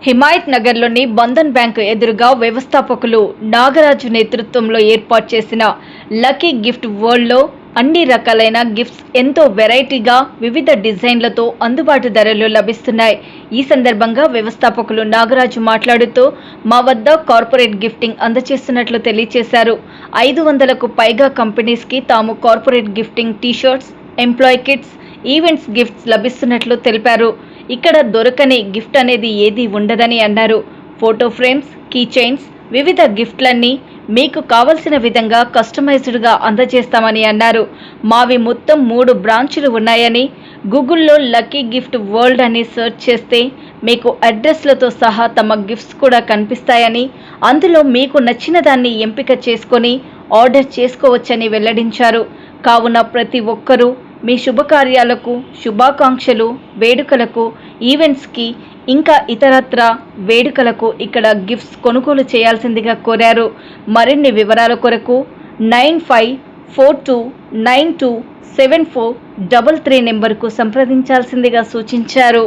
హిమాయత్ నగర్లోని బంధన్ బ్యాంకు ఎదురుగా వ్యవస్థాపకులు నాగరాజు నేతృత్వంలో ఏర్పాటు చేసిన లక్కీ గిఫ్ట్ వరల్డ్లో అన్ని రకాలైన గిఫ్ట్స్ ఎంతో వెరైటీగా వివిధ డిజైన్లతో అందుబాటు ధరలో లభిస్తున్నాయి. ఈ సందర్భంగా వ్యవస్థాపకులు నాగరాజు మాట్లాడుతూ మా వద్ద కార్పొరేట్ గిఫ్టింగ్ అందజేస్తున్నట్లు తెలియజేశారు. 500కు పైగా కంపెనీస్కి తాము corporate gifting t-shirts, employee kits, events gifts లభిస్తున్నట్లు తెలిపారు. ఇక్కడ దొరకని గిఫ్ట్ అనేది ఏదీ ఉండదని అన్నారు. ఫోటో ఫ్రేమ్స్, కీ చైన్స్, వివిధ గిఫ్ట్లన్నీ మీకు కావలసిన విధంగా కస్టమైజ్డ్గా అందజేస్తామని అన్నారు. మావి మొత్తం 3 బ్రాంచులు ఉన్నాయని, గూగుల్లో లక్కీ గిఫ్ట్ వరల్డ్ అని సెర్చ్ చేస్తే మీకు అడ్రస్లతో సహా తమ గిఫ్ట్స్ కూడా కనిపిస్తాయని, అందులో మీకు నచ్చిన దాన్ని ఎంపిక చేసుకొని ఆర్డర్ చేసుకోవచ్చని వెల్లడించారు. కావున ప్రతి ఒక్కరూ మీ శుభకార్యాలకు, శుభాకాంక్షలు, వేడుకలకు, ఈవెంట్స్కి ఇంకా ఇతరత్ర వేడుకలకు ఇక్కడ గిఫ్ట్స్ కొనుగోలు చేయాల్సిందిగా కోరారు. మరిన్ని వివరాల కొరకు 9542927433 నెంబర్కు సంప్రదించాల్సిందిగా సూచించారు.